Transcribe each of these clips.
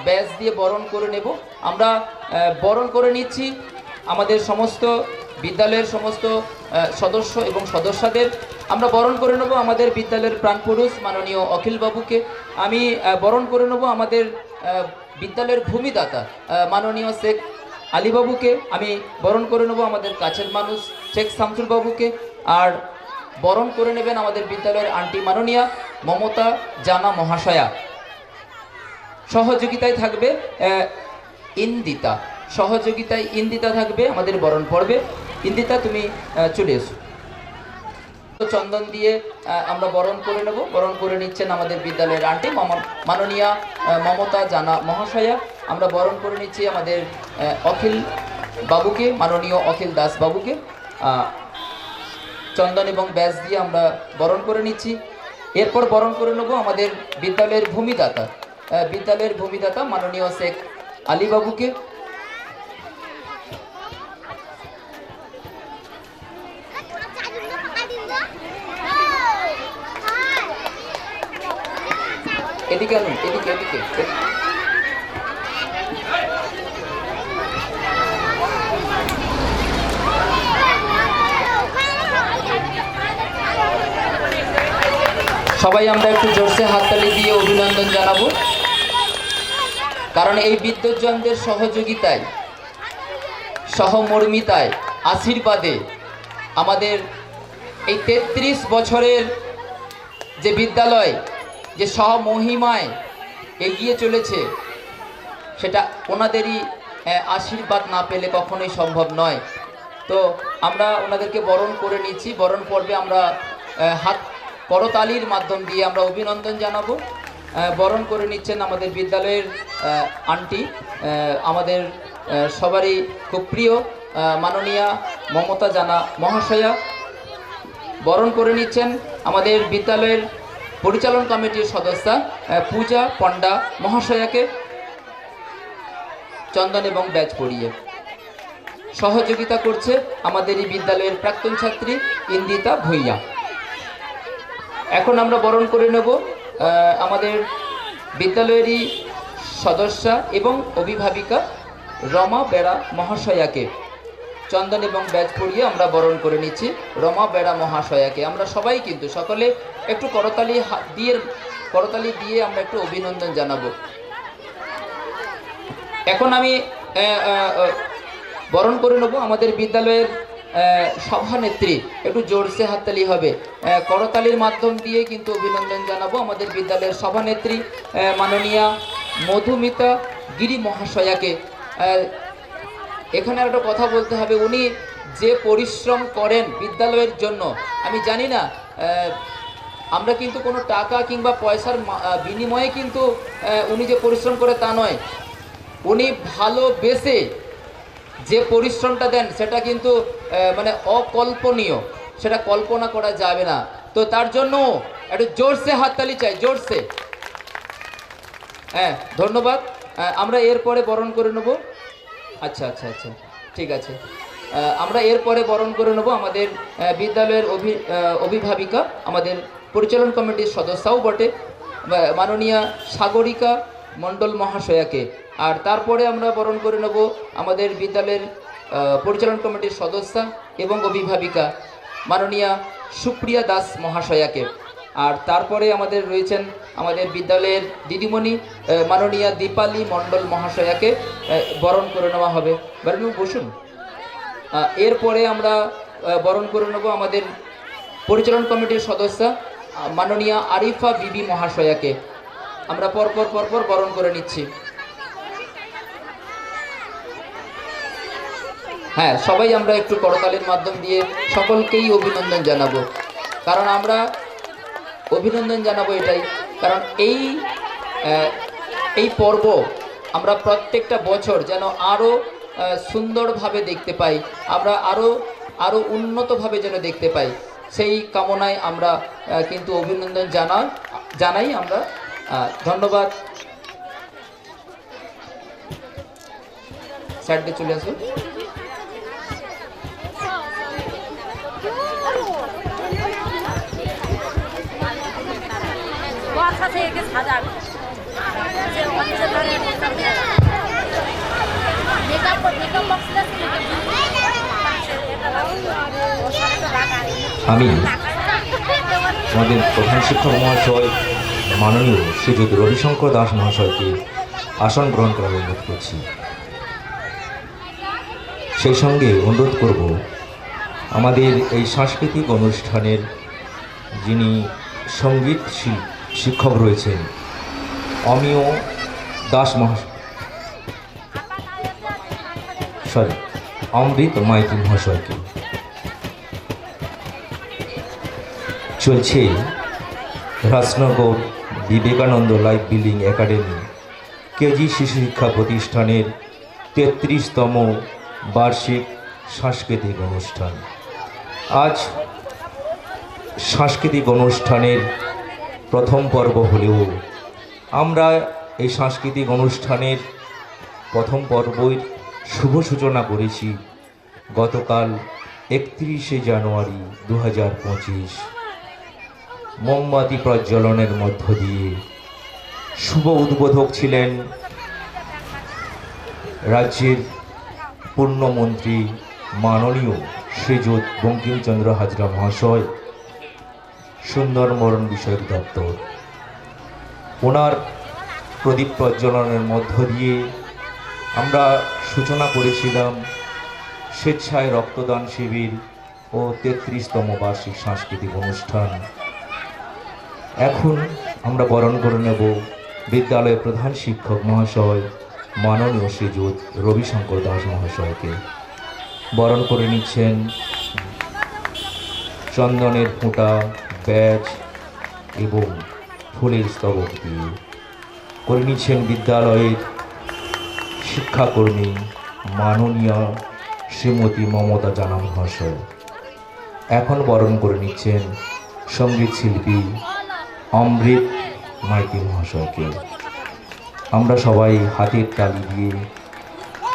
Badge দিয়ে বরণ করে নেব। আমরা বরণ করে নিচ্ছি আমাদের সমস্ত বিদ্যালয়ের সমস্ত সদস্য এবং সদস্যদের। আমরা বরণ করে নেব আমাদের বিদ্যালয়ের প্রাণপুরুষ মাননীয় অখিল বাবুকে। আমি বরণ করে নেব আমাদের বিদ্যালয়ের ভূমিদাতা মাননীয় শেখ আলী বাবুকে। আমি বরণ করে নেব আমাদের কাছের মানুষ শেখ শামসুল বাবুকে। আর বরণ করে নেবেন আমাদের বিদ্যালয়ের আন্টি মাননীয়া মমতা জানা মহাশয়া। সহযোগিতায় থাকবে ইন্দিতা, সহযোগিতায় ইন্দিতা থাকবে আমাদের বরণ পর্বে। ইন্দিতা, তুমি চলে এসো। চন্দন দিয়ে আমরা বরণ করে নেব। বরণ করে নিচ্ছেন আমাদের বিদ্যালয়ের আন্টি মাননীয়া মমতা জানা মহাশয়া। আমরা বরণ করে নিচ্ছি আমাদের অখিল বাবুকে, মাননীয় অখিল দাস বাবুকে। চন্দন এবং ব্যাজ দিয়ে আমরা বরণ করে নিচ্ছি। এরপর বরণ করে নেব আমাদের বিদ্যালয়ের ভূমিদাতা মাননীয় শেখ আলী বাবুকে। এদিকে আনুন, এদিকে এদিকে। সবাই আমরা একটু জোরসে হাততালি দিয়ে অভিনন্দন জানাবো, কারণ এই বিদ্বজ্জনদের সহযোগিতায়, সহমর্মিতায়, আশীর্বাদে আমাদের এই 33 বছরের যে বিদ্যালয় যে সহমহিমায় এগিয়ে চলেছে, সেটা ওনাদেরই আশীর্বাদ না পেলে কখনোই সম্ভব নয়। তো আমরা ওনাদেরকে বরণ করে নিচ্ছি। বরণ পর্বে আমরা হাত করতালির মাধ্যম দিয়ে আমরা অভিনন্দন জানাবো। বরণ করে নিচ্ছেন আমাদের বিদ্যালয়ের আন্টি, আমাদের সবারই খুব প্রিয় মাননীয়া মমতা জানা মহাশয়া। বরণ করে নিচ্ছেন আমাদের বিদ্যালয়ের পরিচালন কমিটির সদস্যা পূজা পণ্ডা মহাশয়াকে চন্দন এবং ব্যাজ পরিয়ে। সহযোগিতা করছে আমাদের এই বিদ্যালয়ের প্রাক্তন ছাত্রী ইন্দিতা ভূঁইয়া। এখন আমরা বরণ করে নেব আমাদের বিদ্যালয়েরই সদস্যা এবং অভিভাবিকা রমা বেড়া মহাশয়াকে। চন্দন এবং ব্যাজ পরিয়ে আমরা বরণ করে নিচ্ছি রমা বেড়া মহাশয়াকে। আমরা সবাই কিন্তু সকলে একটু করতালি দিয়ে আমরা একটু অভিনন্দন জানাবো। এখন আমি বরণ করে নেব আমাদের বিদ্যালয়ের সভানেত্রী। একটু জোরসে হাততালি হবে, করতালির মাধ্যম দিয়ে কিন্তু অভিনন্দন জানাবো আমাদের বিদ্যালয়ের সভানেত্রী মাননীয়া মধুমিতা গিরি মহাশয়াকে। এখানে একটা কথা বলতে হবে, উনি যে পরিশ্রম করেন বিদ্যালয়ের জন্য, আমি জানি না আমরা কিন্তু কোনো টাকা কিংবা পয়সার বিনিময়ে কিন্তু উনি যে পরিশ্রম করে তা নয়। উনি ভালোবেসে যে পরিশ্রমটা দেন সেটা কিন্তু মানে অকল্পনীয়, সেটা কল্পনা করা যাবে না। তো তার জন্য একটু জোরসে হাততালি চাই, জোরসে। হ্যাঁ, ধন্যবাদ। আমরা এরপরে বরণ করে নেব। আচ্ছা আচ্ছা আচ্ছা, ঠিক আছে। আমরা এরপরে বরণ করে নেব আমাদের বিদ্যালয়ের অভিভাবিকা, আমাদের পরিচালন কমিটির সদস্যও বটে মাননীয়া সাগরিকা মণ্ডল মহাশয়াকে। আর তারপরে আমরা বরণ করে নেব আমাদের বিদ্যালয়ের পরিচালন কমিটির সদস্যা এবং অভিভাবিকা মাননীয়া সুপ্রিয়া দাস মহাশয়াকে। আর তারপরে আমাদের রয়েছেন আমাদের বিদ্যালয়ের দিদিমণি মাননীয়া দীপালি মণ্ডল মহাশয়াকে বরণ করে নেওয়া হবে। বরং বসুন। এরপরে আমরা বরণ করে নেব আমাদের পরিচালন কমিটির সদস্যা মাননীয়া আরিফা বিবি মহাশয়াকে। আমরা পরপর বরণ করে নিচ্ছি। হ্যাঁ, সবাই আমরা একটু করতালির মাধ্যম দিয়ে সকলকেই অভিনন্দন জানাবো, কারণ আমরা অভিনন্দন জানাবো এটাই কারণ এই পর্ব আমরা প্রত্যেকটা বছর যেন আরও সুন্দরভাবে দেখতে পাই, আমরা আরও উন্নতভাবে যেন দেখতে পাই, সেই কামনায় আমরা কিন্তু অভিনন্দন জানাই আমরা। ধন্যবাদ। সাইডে চলে আসুন। আছে আমি আমাদের প্রধান শিক্ষক মহাশয় মাননীয় শ্রীযুত রবিশঙ্কর দাস মহাশয়কে আসন গ্রহণ করার অনুরোধ করছি। সেই সঙ্গে অনুরোধ করব আমাদের এই সাংস্কৃতিক অনুষ্ঠানের যিনি সঙ্গীত শিক্ষক রয়েছেন অমিয় দাস অমৃত মাইতি মহাশয়কে। চলছে Rajnagar Vivekananda life building academy KG শিশু শিক্ষা প্রতিষ্ঠানের ৩৩তম বার্ষিক সাংস্কৃতিক অনুষ্ঠান। আজ সাংস্কৃতিক অনুষ্ঠানের প্রথম পর্ব হলেও আমরা এই সাংস্কৃতিক অনুষ্ঠানের প্রথম পর্বের শুভ সূচনা করেছি গতকাল ৩১শে জানুয়ারি ২০২৫ মোমবাতি প্রজ্বলনের মধ্য দিয়ে। শুভ উদ্বোধক ছিলেন রাজ্যের পূর্ণমন্ত্রী মাননীয় শ্রীযুত বঙ্কিমচন্দ্র হাজরা মহাশয়, সুন্দরবন বিষয়ক দপ্তর। ওনার প্রদীপ প্রজ্বলনের মধ্য দিয়ে আমরা সূচনা করেছিলাম স্বেচ্ছায় রক্তদান শিবির ও ৩৩তম বার্ষিক সাংস্কৃতিক অনুষ্ঠান। এখন আমরা বরণ করে নেব বিদ্যালয়ের প্রধান শিক্ষক মহাশয় মাননীয় শ্রীযুত রবিশঙ্কর দাস মহাশয়কে। বরণ করে নিচ্ছেন চন্দনের ফোঁটা, ব্যাজ এবং ফুলের স্তবক দিয়ে। করে নিচ্ছেন বিদ্যালয়ের শিক্ষাকর্মী মাননীয় শ্রীমতী মমতা জানা মহাশয়। এখন বরণ করে নিচ্ছেন সঙ্গীত শিল্পী অমৃত মাইতি মহাশয়কে। আমরা সবাই হাতের তালি দিয়ে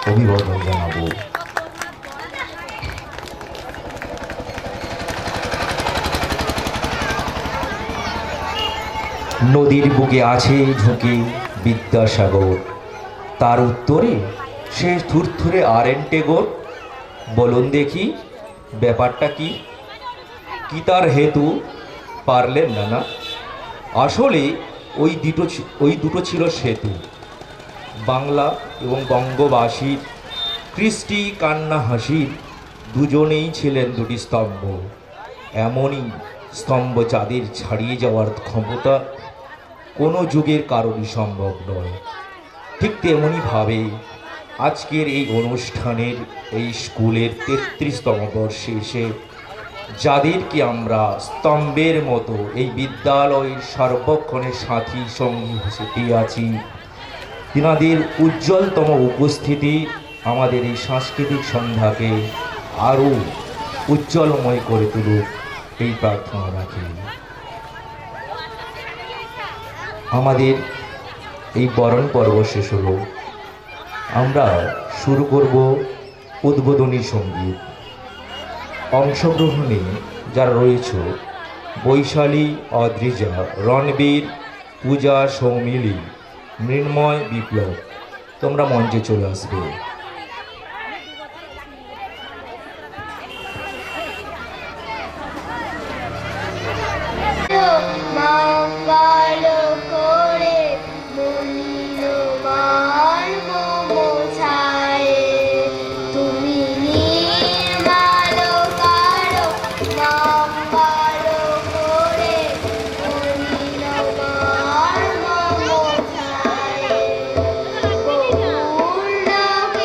অভিবাদন জানাবো। নদীর বুকে আছে ঝুঁকে বিদ্যাসাগর, তার উত্তরে সে থুরথুরে টেগর। বলুন দেখি ব্যাপারটা কি? কি তার হেতু পারলেন না? আসলে ওই দুটো ছিল সেতু। বাংলা এবং বঙ্গবাসীর কৃষ্টি কান্না হাসির দুজনেই ছিলেন দুটি স্তম্ভ। এমনই স্তম্ভ যাদের ছাড়িয়ে যাওয়ার ক্ষমতা কোনো যুগের কারণই সম্ভব নয়। ঠিক তেমনইভাবে আজকের এই অনুষ্ঠানের এই স্কুলের ৩৩তম বর্ষে এসে যাদেরকে আমরা স্তম্ভের মতো এই বিদ্যালয়ের সর্বক্ষণের সাথী সঙ্গী হিসেবে আছি, তিনাদের উজ্জ্বলতম উপস্থিতি আমাদের এই সাংস্কৃতিক সন্ধ্যাকে আরও উজ্জ্বলময় করে তুলুক এই প্রার্থনা রাখি। আমাদের এই বরণ পর্ব শেষ হলো, আমরা শুরু করব উদ্বোধনী সঙ্গীত। অংশগ্রহণে যারা রয়েছে বৈশালী, অদ্রিজা, রণবীর, পূজা, সৌমিলি, মৃন্ময়, বিপ্লব, তোমরা মঞ্চে চলে আসবে। Thank you.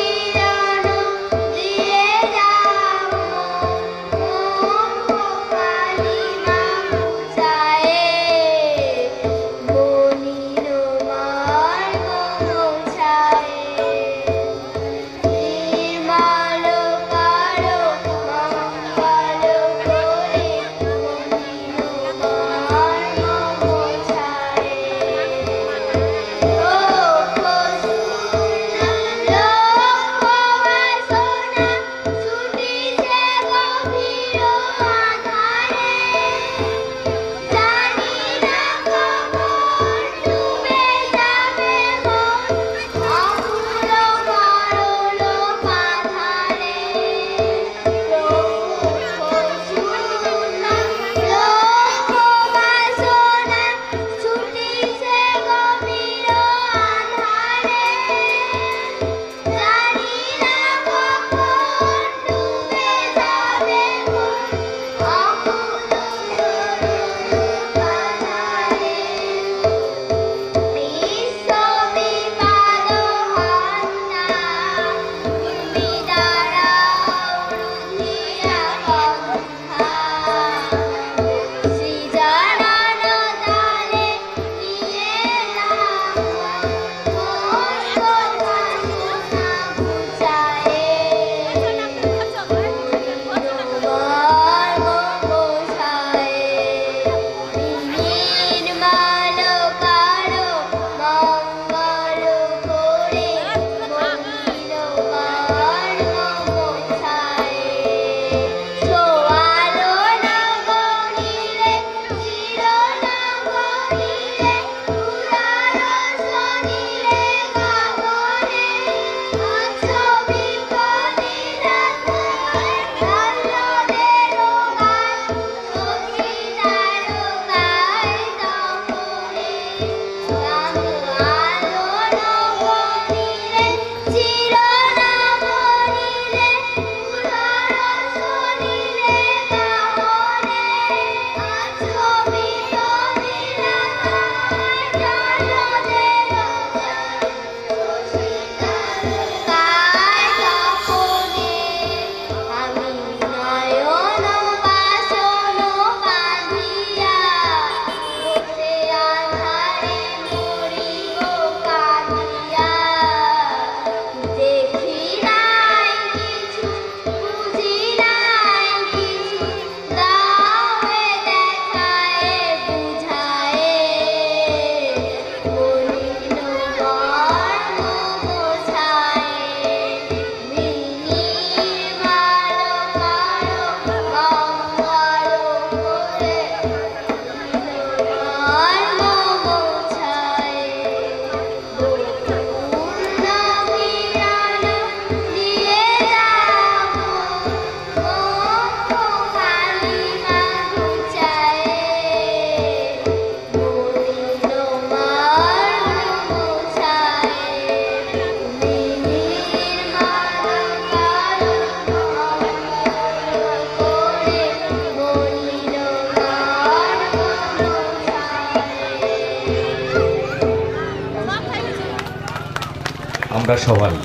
আমরা সবাই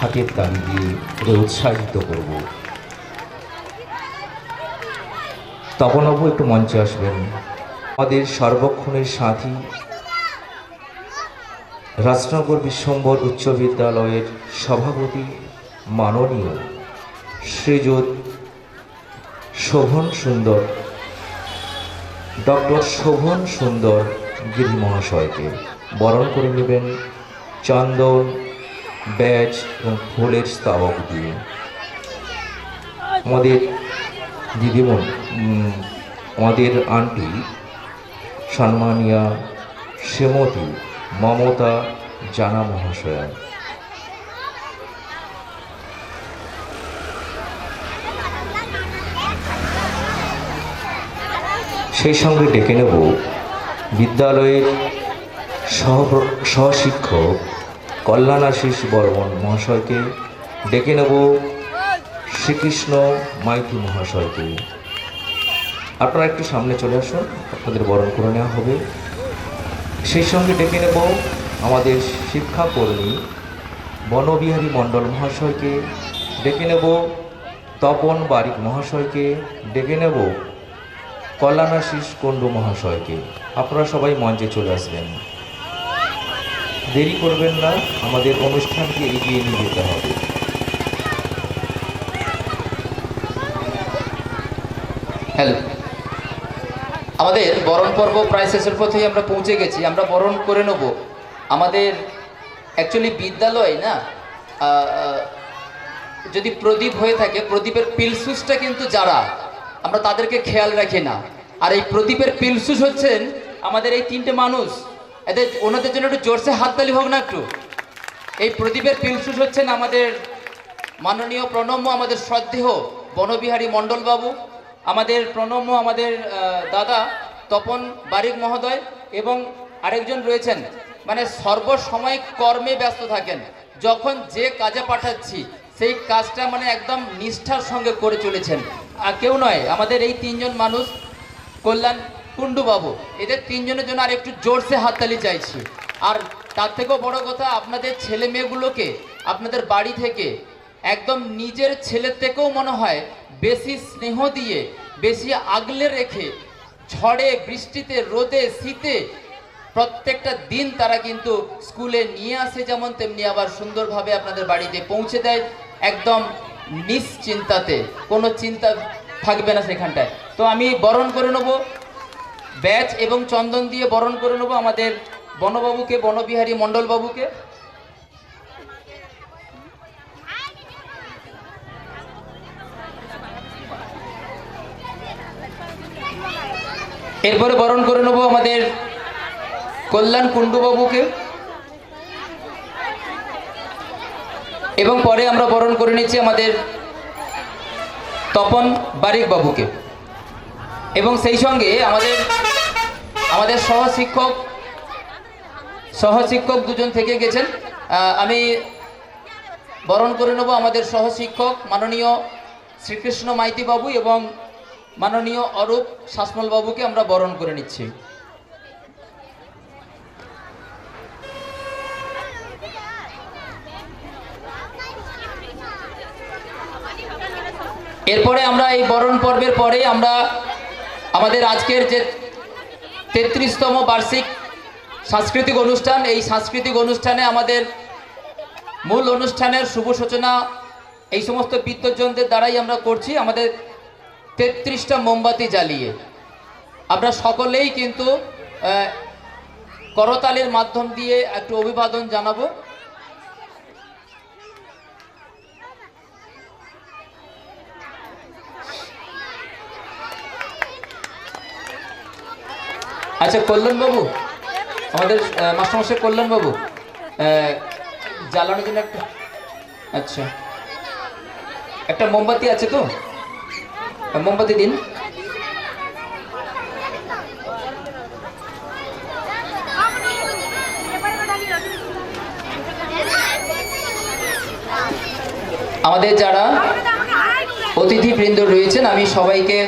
হাতের তালি দিয়ে ওদের উৎসাহিত করব। তপনবাবু একটু মঞ্চে আসবেন। আমাদের সর্বক্ষণের সাথী রাজনগর বিশ্বম্বর উচ্চ বিদ্যালয়ের সভাপতি মাননীয় শ্রীযুত শোভন সুন্দর, ডক্টর শোভন সুন্দর গিরি মহাশয়কে বরণ করে নেবেন চন্দন, ব্যাজ এবং ফুলের স্তাবক দিয়ে। আমাদের দিদিমণি, আমাদের আন্টি সম্মানিয়া শ্রীমতী মমতা জানা মহাশয়া, সেই সঙ্গে ডেকে নেব বিদ্যালয়ের সহশিক্ষক কল্যাণাশিস বর্মন মহাশয়কে, ডেকে নেব শ্রীকৃষ্ণ মাইতি মহাশয়কে। আপনারা একটু সামনে চলে আসুন, আপনাদের বরণ করে নেওয়া হবে। সেই সঙ্গে ডেকে নেব আমাদের শিক্ষাকর্মী বনবিহারী মণ্ডল মহাশয়কে, ডেকে নেব তপন বারিক মহাশয়কে, ডেকে নেব কল্যাণাশিস কুণ্ডু মহাশয়কে। আপনারা সবাই মঞ্চে চলে আসবেন, দেরি করবেন না, আমাদের অনুষ্ঠানকে এগিয়ে নিয়ে যেতে হবে। হ্যালো, আমাদের বরণ পর্ব প্রায় শেষের পথেই আমরা পৌঁছে গেছি। আমরা বরণ করে নেব আমাদের অ্যাকচুয়ালি বিদ্যালয় না, যদি প্রদীপ হয়ে থাকে, প্রদীপের পিলসুসটা কিন্তু যারা আমরা তাদেরকে খেয়াল রাখি না। আর এই প্রদীপের পিলসুস হচ্ছেন আমাদের এই তিনটে মানুষ। এদের ওনাদের জন্য একটু জোরসে হাততালি হোক না একটু। এই প্রদীপের পিলসুস হচ্ছেন আমাদের মাননীয় প্রণম্য, আমাদের শ্রদ্ধেয় বনবিহারী মণ্ডল বাবু, আমাদের প্রণম্য আমাদের দাদা তপন বারিক মহোদয়, এবং আরেকজন রয়েছেন মানে সর্বসময় কর্মে ব্যস্ত থাকেন। যখন যে কাজে পাঠাচ্ছি সেই কাজটা মানে একদম নিষ্ঠার সঙ্গে করে চলেছেন। আর কেউ নয়, আমাদের এই তিনজন মানুষ, কল্যাণ কুণ্ডু বাবু, এদের তিনজনের জন্য আর একটু জোরসে হাততালি চাইছি। আর তার থেকেও বড় কথা, আপনাদের ছেলে মেয়েগুলোকে আপনাদের বাড়ি থেকে একদম নিজের ছেলের থেকেও মনে হয় বেশি স্নেহ দিয়ে, বেশি আগলে রেখে, ঝড়ে বৃষ্টিতে রোদে শীতে প্রত্যেকটা দিন তারা কিন্তু স্কুলে নিয়ে আসে, যেমন তেমনি আবার সুন্দরভাবে আপনাদের বাড়িতে পৌঁছে দেয় একদম নিশ্চিন্তাতে, কোনো চিন্তা থাকবে না সেখানটায়। তো আমি বরণ করে নেব ব্যাচ এবং চন্দন দিয়ে বরণ করে নেব আমাদের বনবাবুকে, বনবিহারী মণ্ডল বাবুকে। এরপরে বরণ করে নেব আমাদের কল্যাণ কুণ্ডু বাবুকে, এবং পরে আমরা বরণ করে নিচ্ছি আমাদের তপন বারিক বাবুকে। এবং সেই সঙ্গে আমাদের সহশিক্ষক দুজন থেকে গেছেন। আমি বরণ করে নেব আমাদের সহশিক্ষক মাননীয় শ্রীকৃষ্ণ মাইতি বাবু এবং মাননীয় অরূপ শাসমল বাবুকে আমরা বরণ করে নিচ্ছি। এরপরে আমরা এই বরণ পর্বের পরে আমরা আমাদের আজকের যে 33তম বার্ষিক সাংস্কৃতিক অনুষ্ঠান, এই সাংস্কৃতিক অনুষ্ঠানে আমাদের মূল অনুষ্ঠানের শুভ সূচনা এই সমস্ত বিদ্বজ্জনদের দ্বারাই আমরা করছি। আমাদের 33টা মোমবাতি জ্বালিয়ে আমরা সকলেই কিন্তু করতালির মাধ্যম দিয়ে একটু অভিবাদন জানাবো। আচ্ছা, কল্যাণ বাবু, আমাদের মাস্টারমশাই কল্যাণ বাবু, জ্বালানোর জন্য একটা, আচ্ছা একটা মোমবাতি আছে তো, মোমবাতি দিন। আমাদের যারা অতিথিবৃন্দ রয়েছেন আমি সবাইকে,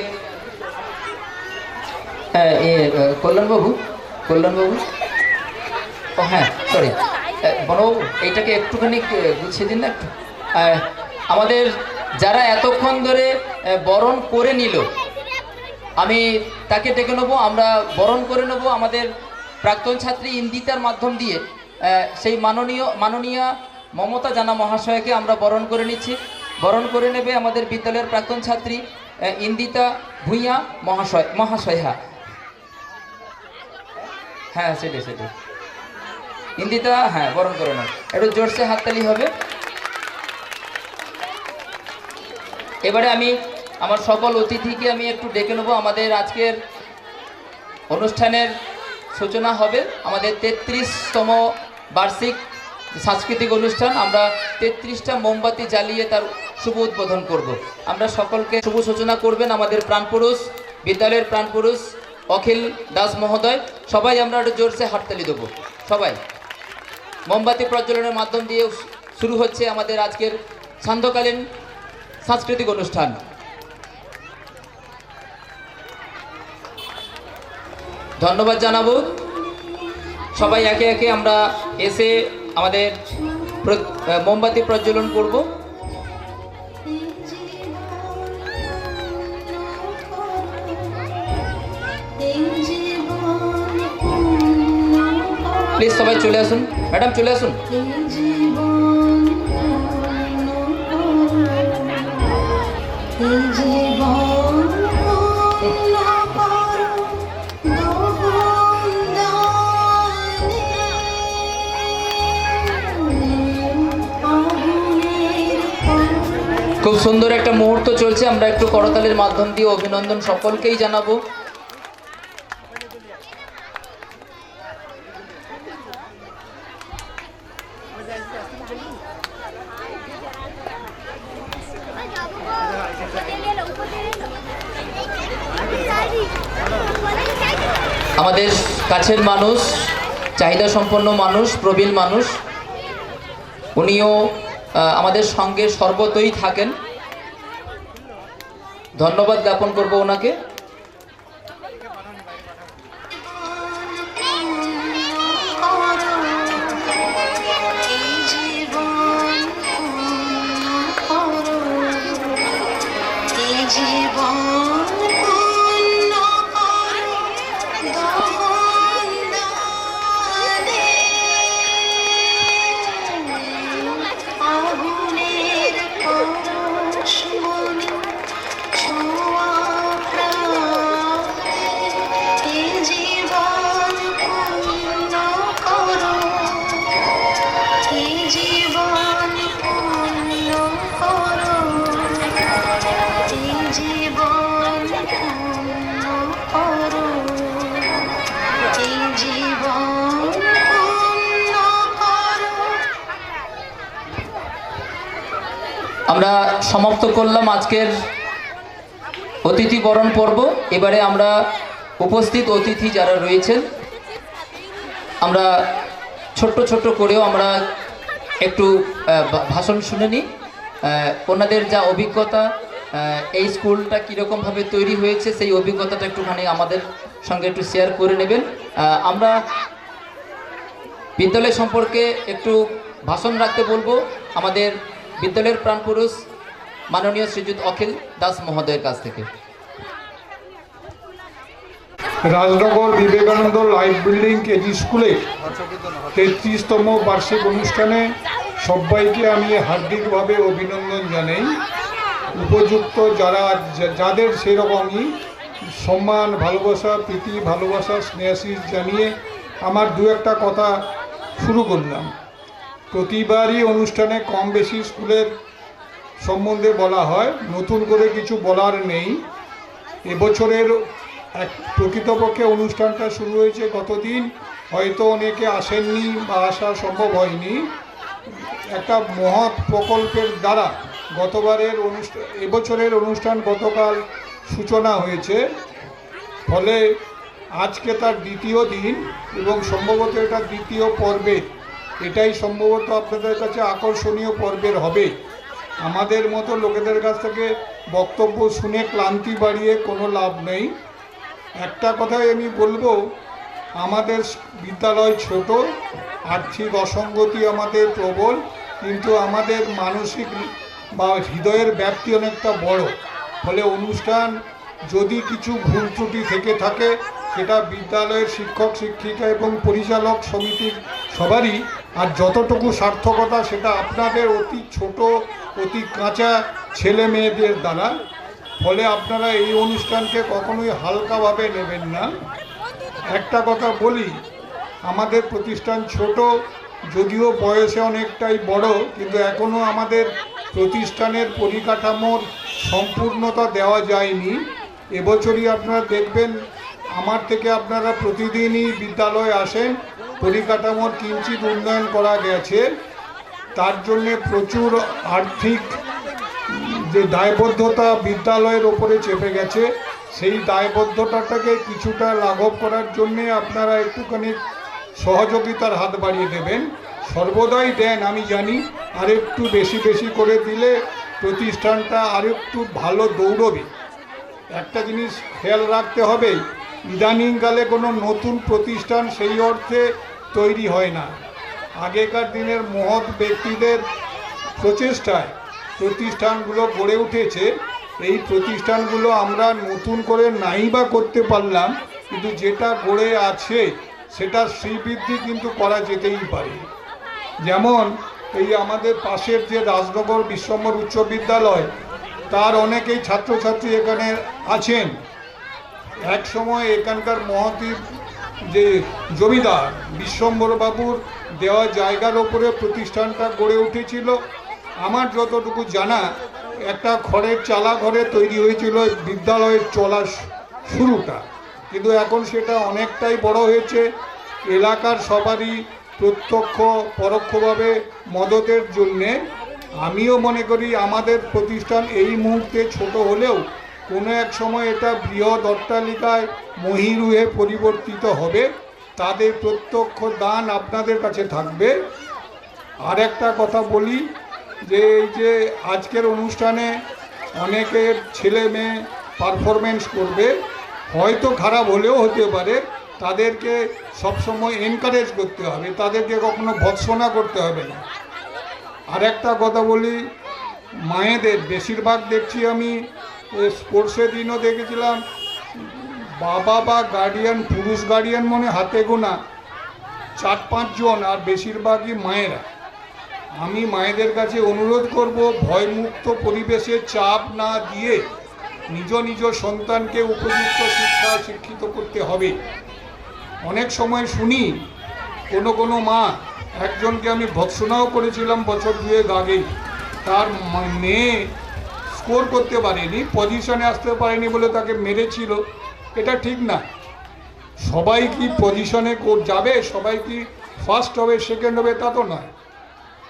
কল্যাণবাবু, ও হ্যাঁ সরি, বড় এইটাকে একটুখানি গুছিয়ে দিন না একটু। আমাদের যারা এতক্ষণ ধরে বরণ করে নিল, আমি তাকে ডেকে নেবো, আমরা বরণ করে নেব আমাদের প্রাক্তন ছাত্রী ইন্দিতার মাধ্যম দিয়ে। সেই মাননীয় মমতা জানা মহাশয়কে আমরা বরণ করে নিচ্ছি। বরণ করে নেবে আমাদের বিদ্যালয়ের প্রাক্তন ছাত্রী ইন্দিতা ভূঁইয়া মহাশয়া। হ্যাঁ সেটাই ইন্দিতা, হ্যাঁ বরণ করে নাও, একটু জোরসে হাততালি হবে। এবারে আমি আমার সকল অতিথিকে আমি একটু ডেকে নেবো। আমাদের আজকের অনুষ্ঠানের সূচনা হবে আমাদের 33তম বার্ষিক সাংস্কৃতিক অনুষ্ঠান। আমরা 33টা মোমবাতি জ্বালিয়ে তার শুভ উদ্বোধন করব। আমরা সকলকে শুভ সূচনা করবেন আমাদের প্রাণপুরুষ, বিদ্যালয়ের প্রাণপুরুষ অখিল দাস মহোদয়। সবাই আমরা একটু জোরসে হাততালি দেবো। সবাই মোমবাতি প্রজ্বলনের মাধ্যম দিয়ে শুরু হচ্ছে আমাদের আজকের সান্ধ্যকালীন সাংস্কৃতিক অনুষ্ঠান। ধন্যবাদ জানাবো। সবাই একে একে আমরা এসে আমাদের মোমবাতি প্রজ্বলন করব। প্লিজ সবাই চলে আসুন, ম্যাডাম চলে আসুন। খুব সুন্দর একটা মুহূর্ত চলছে, আমরা একটু করতালির মাধ্যম দিয়ে অভিনন্দন সকলকেই জানাবো। আমাদের কাছের মানুষ, চাহিদা সম্পন্ন মানুষ, প্রবীণ মানুষ, উনিও আমাদের সঙ্গে সর্বতই থাকেন। ধন্যবাদ জ্ঞাপন করব ওনাকে। আমরা সমাপ্ত করলাম আজকের অতিথি বরণ পর্ব। এবারে আমরা উপস্থিত অতিথি যারা রয়েছেন, আমরা ছোট্ট করেও আমরা একটু ভাষণ শুনে নিই। ওনাদের যা অভিজ্ঞতা, এই স্কুলটা কীরকমভাবে তৈরি হয়েছে সেই অভিজ্ঞতাটা একটুখানি আমাদের সঙ্গে একটু শেয়ার করে নেবেন। আমরা বিদ্যালয় সম্পর্কে একটু ভাষণ রাখতে বলবো আমাদের বিদ্যালয়ের প্রাণপুরুষ মাননীয় শ্রীযুত অখিল দাস মহোদয়ের কাছ থেকে। Rajnagar Vivekananda life building KG স্কুলে 33তম বার্ষিক অনুষ্ঠানে সবাইকে আমি হার্দিকভাবে অভিনন্দন জানাই। উপযুক্ত যাদের সেরকমই সম্মান, ভালোবাসা, প্রীতি, ভালোবাসা, স্নেহাশিস জানিয়ে আমার দু একটা কথা শুরু করলাম। প্রতিবারই অনুষ্ঠানে কম বেশি স্কুলের সম্বন্ধে বলা হয়, নতুন করে কিছু বলার নেই। এবছরের প্রকৃতপক্ষে অনুষ্ঠানটা শুরু হয়েছে গতদিন, হয়তো অনেকে আসেননি বা আসা সম্ভব হয়নি। একটা মহৎ প্রকল্পের দ্বারা এবছরের অনুষ্ঠান গতকাল সূচনা হয়েছে, ফলে আজকে তার দ্বিতীয় দিন এবং সম্ভবত এটা দ্বিতীয় পর্বে। এটাই সম্ভবত আপনাদের কাছে আকর্ষণীয় পর্বের হবে। আমাদের মতো লোকেদের কাছ থেকে বক্তব্য শুনে ক্লান্তি বাড়িয়ে কোনো লাভ নেই। একটা কথাই আমি বলবো, আমাদের বিদ্যালয় ছোট, আর্থিক অসঙ্গতি আমাদের প্রবল, কিন্তু আমাদের মানসিক বা হৃদয়ের ব্যাপ্তি অনেকটা বড়। ফলে অনুষ্ঠান যদি কিছু ভুল ত্রুটি থেকে থাকে সেটা বিদ্যালয়ের শিক্ষক শিক্ষিকা এবং পরিচালক সমিতির সবারই, আর যতটুকু সার্থকতা সেটা আপনাদের অতি ছোট অতি কাঁচা ছেলে মেয়েদের দ্বারা। ফলে আপনারা এই অনুষ্ঠানকে কখনোই হালকাভাবে নেবেন না। একটা কথা বলি, আমাদের প্রতিষ্ঠান ছোট, যদিও বয়সে অনেকটাই বড়, কিন্তু এখনও আমাদের প্রতিষ্ঠানের পরিকাঠামোর সম্পূর্ণতা দেওয়া যায়নি। এবছরই আপনারা দেখবেন আমার থেকে আপনারা প্রতিদিনই বিদ্যালয়ে আসেন, পরিকাঠামোর কিঞ্চিত উন্নয়ন করা গেছে। তার জন্যে প্রচুর আর্থিক যে দায়বদ্ধতা বিদ্যালয়ের ওপরে চেপে গেছে, সেই দায়বদ্ধতাটাকে কিছুটা লাঘব করার জন্যে আপনারা একটুখানি সহযোগিতার হাত বাড়িয়ে দেবেন। সর্বদাই দেন আমি জানি, আর একটু বেশি বেশি করে দিলে প্রতিষ্ঠানটা আরেকটু ভালো দৌড়বে। একটা জিনিস খেয়াল রাখতে হবে, ইদানিংকালে কোনো নতুন প্রতিষ্ঠান সেই অর্থে তৈরি হয় না। আগেকার দিনের মহৎ ব্যক্তিদের প্রচেষ্টায় প্রতিষ্ঠানগুলো গড়ে উঠেছে। এই প্রতিষ্ঠানগুলো আমরা নতুন করে নাই বা করতে পারলাম, কিন্তু যেটা গড়ে আছে সেটা শ্রীবৃদ্ধি কিন্তু করা যেতেই পারে। যেমন এই আমাদের পাশের যে রাজনগর বিশ্বম্বর উচ্চ বিদ্যালয়, তার অনেকেই ছাত্রছাত্রী এখানে আছেন। এক সময় এখানকার মহতী যে জমিদার বিশ্বম্বরবাবুর দেওয়া জায়গার ওপরে প্রতিষ্ঠানটা গড়ে উঠেছিল। আমার যতটুকু জানা, একটা খড়ের চালা ঘরে তৈরি হয়েছিল বিদ্যালয়ের চলা শুরুটা, কিন্তু এখন সেটা অনেকটাই বড় হয়েছে। এলাকার সবারই প্রত্যক্ষ পরোক্ষভাবে মদতের জন্যে আমিও মনে করি আমাদের প্রতিষ্ঠান এই মুহূর্তে ছোট হলেও কোনো এক সময় এটা বৃহৎ অট্টালিকায় মহিরুহে পরিবর্তিত হবে। তাদের প্রত্যক্ষ দান আপনাদের কাছে থাকবে। আর একটা কথা বলি, যে এই যে আজকের অনুষ্ঠানে অনেকের ছেলে মেয়ে পারফরমেন্স করবে, হয়তো খারাপ হলেও হতে পারে, তাদেরকে সবসময় এনকারেজ করতে হবে, তাদেরকে কখনো ভৎসনা করতে হবে না। আর একটা কথা বলি, মায়েদের বেশিরভাগ দেখছি আমি স্পোর্টসের দিনও দেখেছিলাম, বাবা বা গার্ডিয়ান, পুরুষ গার্ডিয়ান মনে হাতে গোনা 4-5 জন, আর বেশিরভাগই মায়েরা। আমি মায়েদের কাছে অনুরোধ করব, ভয়মুক্ত পরিবেশে চাপ না দিয়ে নিজ নিজ সন্তানকে উপযুক্ত শিক্ষিত করতে হবে। অনেক সময় শুনি কোনো মা, একজনকে আমি ভৎসনাও করেছিলাম বছর 2 আগেই, তার মেয়ে স্কোর করতে পারেনি, পজিশনে আসতে পারেনি বলে তাকে মেরেছিল। এটা ঠিক না। সবাই কি পজিশনে যাবে, সবাই কি ফার্স্ট হবে, সেকেন্ড হবে, তা তো নয়।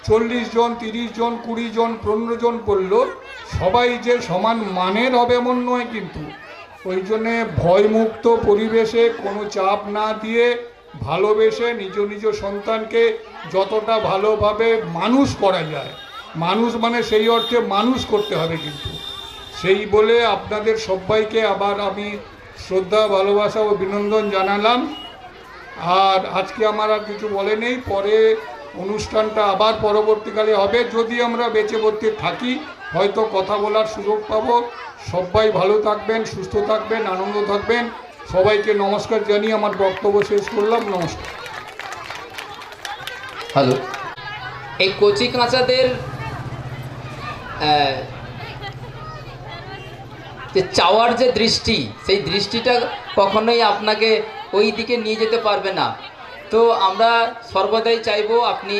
40 জন, 30 জন, 20 জন, 15 জন পড়ল, সবাই যে সমান মানের হবে এমন নয়। কিন্তু ওই জন্যে ভয়মুক্ত পরিবেশে কোনো চাপ না দিয়ে ভালোবেসে নিজ নিজ সন্তানকে যতটা ভালোভাবে মানুষ করা যায়, মানুষ মানে সেই অর্থে মানুষ করতে হবে। কিন্তু সেই বলে আপনাদের সবাইকে আবার আমি শ্রদ্ধা, ভালোবাসা ও অভিনন্দন জানালাম। আর আজকে আমার আর কিছু বলে নেই, পরে অনুষ্ঠানটা আবার পরবর্তীকালে হবে, যদি আমরা বেঁচে বর্তে থাকি হয়তো কথা বলার সুযোগ পাবো। সবাই ভালো থাকবেন, সুস্থ থাকবেন, আনন্দ থাকবেন। সবাইকে নমস্কার জানিয়ে আমার বক্তব্য শেষ করলাম। নমস্কার। হ্যালো, এই কচি কাঁচাদের যে চাওয়ার যে দৃষ্টি, সেই দৃষ্টিটা কখনোই আপনাকে ওই দিকে নিয়ে যেতে পারবে না। তো আমরা সর্বদাই চাইবো আপনি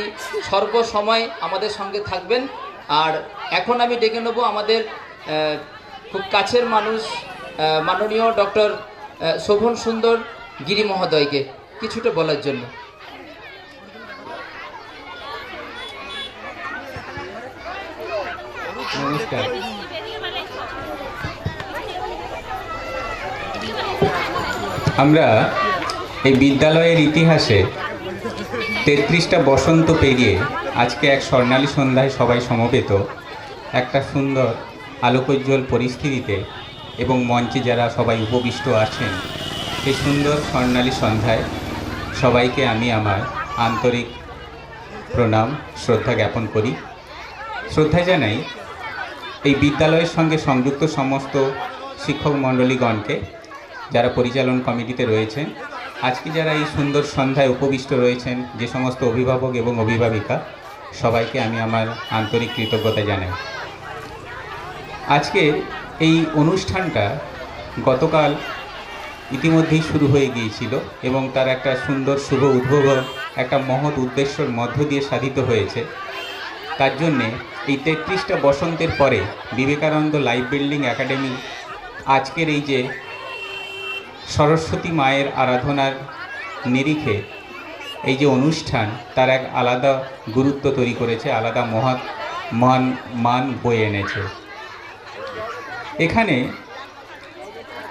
সর্বসময় আমাদের সঙ্গে থাকবেন। আর এখন আমি ডেকে নেব আমাদের খুব কাছের মানুষ, মাননীয় ডক্টর শোভন সুন্দর গিরি মহোদয়কে কিছুটা বলার জন্য। নমস্কার। আমরা এই বিদ্যালয়ের ইতিহাসে 33টা বসন্ত পেরিয়ে আজকে এক স্বর্ণালী সন্ধ্যায় সবাই সমবেত একটা সুন্দর আলোকোজ্জ্বল পরিস্থিতিতে এবং মঞ্চে যারা সবাই উপবিষ্ট আছেন, এই সুন্দর স্বর্ণালী সন্ধ্যায় সবাইকে আমি আমার আন্তরিক প্রণাম শ্রদ্ধা জ্ঞাপন করি। শ্রদ্ধা জানাই এই বিদ্যালয়ের সঙ্গে সংযুক্ত সমস্ত শিক্ষক মণ্ডলীগণকে, যারা পরিচালন কমিটিতে রয়েছেন, আজকে যারা এই সুন্দর সন্ধ্যায় উপবিষ্ট রয়েছেন, যে সমস্ত অভিভাবক এবং অভিভাবিকা, সবাইকে আমি আমার আন্তরিক কৃতজ্ঞতা জানাই। আজকে এই অনুষ্ঠানটা গতকাল ইতিমধ্যেই শুরু হয়ে গিয়েছিল এবং তার একটা সুন্দর শুভ উদ্বোধন একটা মহৎ উদ্দেশ্যের মধ্য দিয়ে সাধিত হয়েছে। তার জন্যে এই 33টা বসন্তের পরে বিবেকানন্দ লাইফ বিল্ডিং একাডেমি আজকের এই যে সরস্বতী মায়ের আরাধনার নিরিখে এই যে অনুষ্ঠান, তার এক আলাদা গুরুত্ব তৈরি করেছে, আলাদা মান বয়ে এনেছে। এখানে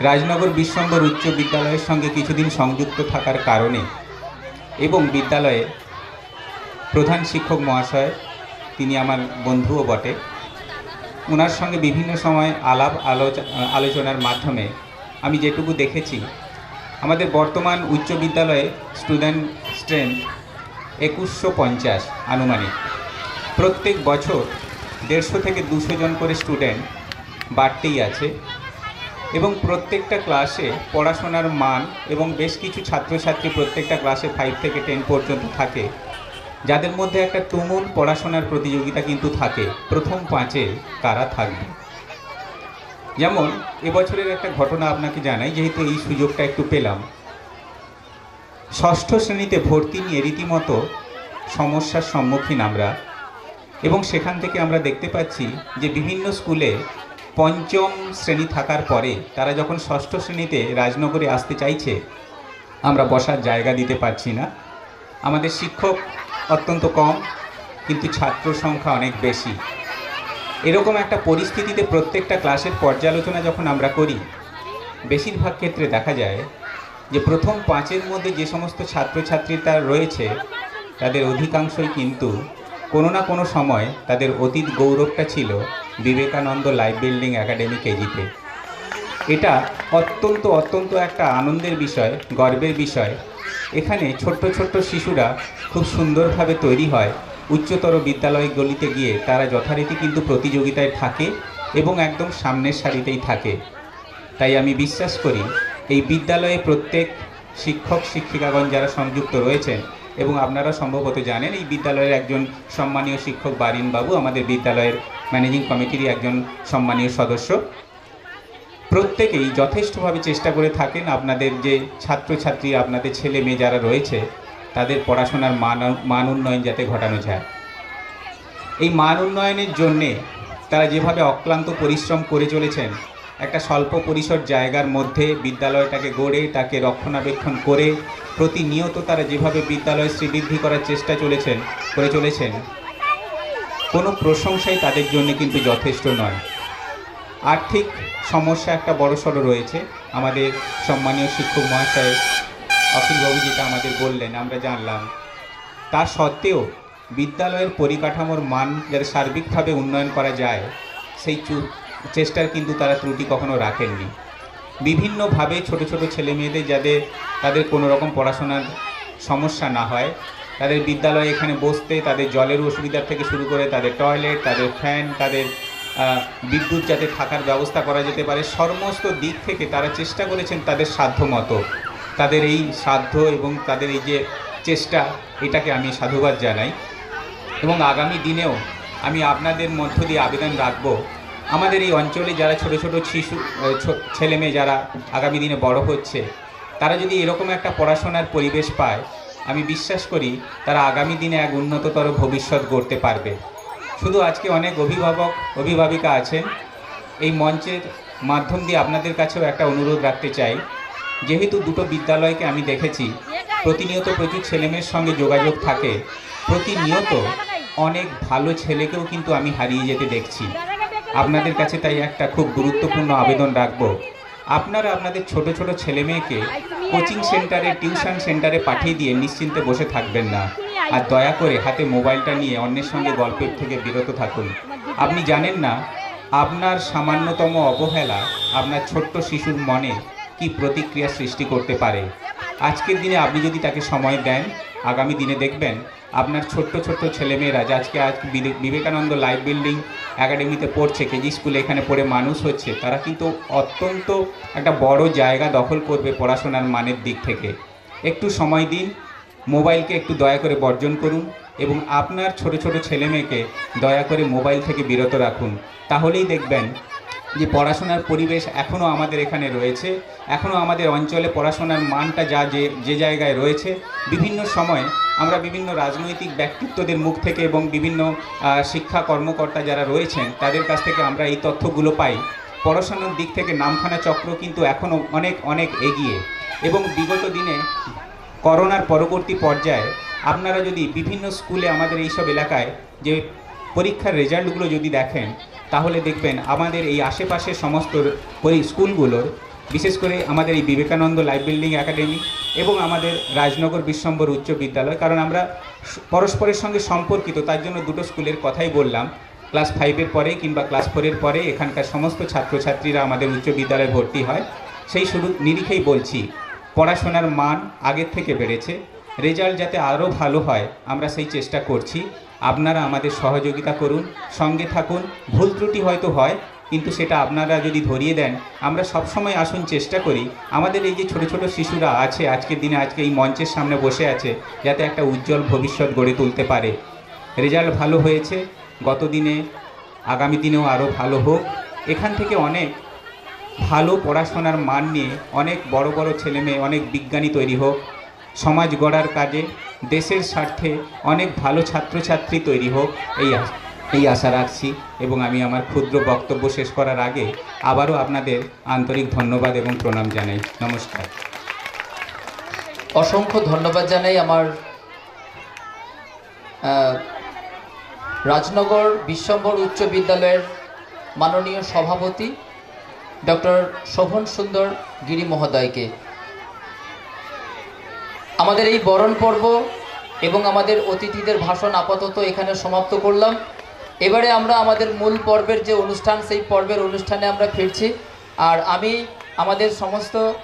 রাজনগর বিশ্বম্বর উচ্চ বিদ্যালয়ের সঙ্গে কিছুদিন সংযুক্ত থাকার কারণে এবং বিদ্যালয়ের প্রধান শিক্ষক মহাশয়, তিনি আমার বন্ধুও বটে, ওনার সঙ্গে বিভিন্ন সময় আলোচনার মাধ্যমে আমি যেটুকু দেখেছি, আমাদের বর্তমান উচ্চ বিদ্যালয়ে স্টুডেন্ট স্ট্রেংথ 2150 আনুমানিক। প্রত্যেক বছর 150 থেকে 200 জন করে স্টুডেন্ট বাড়তেই আছে এবং প্রত্যেকটা ক্লাসে পড়াশোনার মান এবং বেশ কিছু ছাত্রছাত্রী প্রত্যেকটা ক্লাসে 5 থেকে 10 পর্যন্ত থাকে, যাদের মধ্যে একটা তুমুল পড়াশোনার প্রতিযোগিতা কিন্তু থাকে, প্রথম 5-এ কারা থাকবে। যেমন এবছরের একটা ঘটনা আপনাকে জানাই, যেহেতু এই সুযোগটা একটু পেলাম। ষষ্ঠ শ্রেণীতে ভর্তি নিয়ে রীতিমতো সমস্যার সম্মুখীন আমরা, এবং সেখান থেকে আমরা দেখতে পাচ্ছি যে বিভিন্ন স্কুলে পঞ্চম শ্রেণী থাকার পরে তারা যখন ষষ্ঠ শ্রেণীতে রাজনগরে আসতে চাইছে, আমরা বসার জায়গা দিতে পারছি না। আমাদের শিক্ষক অত্যন্ত কম, কিন্তু ছাত্র সংখ্যা অনেক বেশি। এরকম একটা পরিস্থিতিতে প্রত্যেকটা ক্লাসের পর্যালোচনা যখন আমরা করি, বেশিরভাগ ক্ষেত্রে দেখা যায় যে প্রথম 5-এর মধ্যে যে সমস্ত ছাত্রছাত্রীরা রয়েছে, তাদের অধিকাংশই কিন্তু কোনো না কোনো সময় তাদের অতীত গৌরবটা ছিল বিবেকানন্দ লাইফ বিল্ডিং একাডেমি কেজিতে। এটা অত্যন্ত একটা আনন্দের বিষয়, গর্বের বিষয়। এখানে ছোট্ট শিশুরা খুব সুন্দরভাবে তৈরি হয়, উচ্চতর বিদ্যালয়গুলিতে গিয়ে তারা যথারীতি কিন্তু প্রতিযোগিতায় থাকে এবং একদম সামনের সারিতেই থাকে। তাই আমি বিশ্বাস করি এই বিদ্যালয়ে প্রত্যেক শিক্ষক শিক্ষিকাগণ যারা সংযুক্ত রয়েছেন, এবং আপনারা সম্ভবত জানেন এই বিদ্যালয়ের একজন সম্মানীয় শিক্ষক বারিন বাবু আমাদের বিদ্যালয়ের ম্যানেজিং কমিটির একজন সম্মানীয় সদস্য, প্রত্যেকেই যথেষ্টভাবে চেষ্টা করে থাকেন আপনাদের যে ছাত্রছাত্রী, আপনাদের ছেলে মেয়ে যারা রয়েছে, তাদের পড়াশোনার মান উন্নয়ন যাতে ঘটানো যায়। এই মান উন্নয়নের জন্যে তারা যেভাবে অক্লান্ত পরিশ্রম করে চলেছেন, একটা স্বল্প পরিসর জায়গার মধ্যে বিদ্যালয়টাকে গড়ে তাকে রক্ষণাবেক্ষণ করে প্রতিনিয়ত তারা যেভাবে বিদ্যালয় শ্রীবৃদ্ধি করার চেষ্টা করে চলেছেন, কোনো প্রশংসাই তাদের জন্য কিন্তু যথেষ্ট নয়। আর্থিক সমস্যা একটা বড়সড় রয়েছে। আমাদের সম্মানীয় শিক্ষক মহাশয় অখিলবাবু যেটা আমাদের বললেন, আমরা জানলাম, তা সত্ত্বেও বিদ্যালয়ের পরিকাঠামোর মান যাতে সার্বিকভাবে উন্নয়ন করা যায়, সেই চেষ্টার কিন্তু তারা ত্রুটি কখনো রাখেননি। বিভিন্নভাবে ছোট ছেলে মেয়েদের যাদের তাদের কোনো রকম পড়াশোনার সমস্যা না হয়, তাদের বিদ্যালয়ে এখানে বসতে তাদের জলের অসুবিধার থেকে শুরু করে তাদের টয়লেট, তাদের ফ্যান, তাদের বিদ্যুৎ যাতে থাকার ব্যবস্থা করা যেতে পারে, সমস্ত দিক থেকে তারা চেষ্টা করেছেন তাদের সাধ্য মতো। তাদের এই সাধ্য এবং তাদের এই যে চেষ্টা, এটাকে আমি সাধুবাদ জানাই। এবং আগামী দিনেও আমি আপনাদের মধ্য দিয়ে আবেদন রাখবো, আমাদের এই অঞ্চলে যারা ছোট শিশু ছেলে মেয়ে যারা আগামী দিনে বড় হচ্ছে, তারা যদি এরকম একটা পড়াশোনার পরিবেশ পায়, আমি বিশ্বাস করি তারা আগামী দিনে এক উন্নততর ভবিষ্যৎ গড়তে পারবে। শুধু আজকে অনেক অভিভাবিকা আছেন, এই মঞ্চের মাধ্যম দিয়ে আপনাদের কাছেও একটা অনুরোধ রাখতে চাই। যেহেতু দুটো বিদ্যালয়কে আমি দেখেছি প্রতিনিয়ত প্রচুর ছেলেমেয়ের সঙ্গে যোগাযোগ থাকে, প্রতিনিয়ত অনেক ভালো ছেলেকেও কিন্তু আমি হারিয়ে যেতে দেখছি। আপনাদের কাছে তাই একটা খুব গুরুত্বপূর্ণ আবেদন রাখবো, আপনারা আপনাদের ছোট ছেলে মেয়েকে কোচিং সেন্টারে, টিউশন সেন্টারে পাঠিয়ে দিয়ে নিশ্চিন্তে বসে থাকবেন না। আর দয়া করে হাতে মোবাইলটা নিয়ে অন্যের সঙ্গে গল্পের থেকে বিরত থাকুন। আপনি জানেন না আপনার সামান্যতম অবহেলা আপনার ছোট্ট শিশুর মনে কি প্রতিক্রিয়া সৃষ্টি করতে পারে। আজকের দিনে আপনি যদি তাকে সময় দেন, আগামী দিনে দেখবেন আপনার ছোট্ট ছোট্ট ছেলেমেয়েরা যে আজকে বিবেকানন্দ লাইফ বিল্ডিং একাডেমিতে পড়ছে, কেজি স্কুলে এখানে পড়ে মানুষ হচ্ছে, তারা কিন্তু অত্যন্ত একটা বড় জায়গা দখল করবে পড়াশোনার মানের দিক থেকে। একটু সময় দিন, মোবাইলকে একটু দয়া করে বর্জন করুন এবং আপনার ছোট ছোট ছেলেমেয়েকে দয়া করে মোবাইল থেকে বিরত রাখুন। তাহলেই দেখবেন যে পড়াশোনার পরিবেশ এখনও আমাদের এখানে রয়েছে, এখনও আমাদের অঞ্চলে পড়াশোনার মানটা যে জায়গায় রয়েছে। বিভিন্ন সময় আমরা বিভিন্ন রাজনৈতিক ব্যক্তিত্বদের মুখ থেকে এবং বিভিন্ন শিক্ষা কর্মকর্তা যারা রয়েছেন তাদের কাছ থেকে আমরা এই তথ্যগুলো পাই। পড়াশোনার দিক থেকে নামখানা চক্র কিন্তু এখনও অনেক অনেক এগিয়ে। এবং বিগত দিনে করোনার পরবর্তী পর্যায়ে আপনারা যদি বিভিন্ন স্কুলে আমাদের এইসব এলাকায় যে পরীক্ষার রেজাল্টগুলো যদি দেখেন, তাহলে দেখবেন আমাদের এই আশেপাশের সমস্ত স্কুলগুলোর, বিশেষ করে আমাদের এই বিবেকানন্দ লাইফ বিল্ডিং একাডেমি এবং আমাদের রাজনগর বিশ্বম্বর উচ্চ বিদ্যালয়, কারণ আমরা পরস্পরের সঙ্গে সম্পর্কিত, তার জন্য দুটো স্কুলের কথাই বললাম। ক্লাস 5-এর পরে কিংবা ক্লাস 4-এর পরে এখানকার সমস্ত ছাত্রছাত্রীরা আমাদের উচ্চ বিদ্যালয়ে ভর্তি হয়। সেই শুরু নিরিখেই বলছি, পড়াশোনার মান আগের থেকে বেড়েছে, রেজাল্ট যাতে আরও ভালো হয় আমরা সেই চেষ্টা করছি। আপনারা আমাদের সহযোগিতা করুন, সঙ্গে থাকুন। ভুল ত্রুটি হয়তো হয়, কিন্তু সেটা আপনারা যদি ধরিয়ে দেন, আমরা সবসময় আসুন চেষ্টা করি আমাদের এই যে ছোট ছোট শিশুরা আছে আজকের দিনে, আজকে এই মঞ্চের সামনে বসে আছে, যাতে একটা উজ্জ্বল ভবিষ্যৎ গড়ে তুলতে পারে। রেজাল্ট ভালো হয়েছে গত দিনে, আগামী দিনেও আরও ভালো হোক। এখান থেকে অনেক ভালো পড়াশোনার মান নিয়ে অনেক বড় বড় ছেলেমেয়ে, অনেক বিজ্ঞানী তৈরি হোক। সমাজ গড়ার কাজে, দেশের স্বার্থে অনেক ভালো ছাত্রছাত্রী তৈরি হোক, এই আশা রাখছি। এবং আমি আমার ক্ষুদ্র বক্তব্য শেষ করার আগে আবারও আপনাদের আন্তরিক ধন্যবাদ এবং প্রণাম জানাই। নমস্কার। অসংখ্য ধন্যবাদ জানাই আমার রাজনগর বিশ্বম্বর উচ্চ বিদ্যালয়ের মাননীয় সভাপতি ডক্টর শোভন সুন্দর গিরি মহোদয়কে। আমাদের এই বরণ পর্ব এবং আমাদের অতিথিদের ভাষণ আপাতত এখানে সমাপ্ত করলাম। এবারে আমরা আমাদের মূল পর্বের যে অনুষ্ঠান, সেই পর্বের অনুষ্ঠানে আমরা ফিরছি। আর আমি আমাদের সমস্ত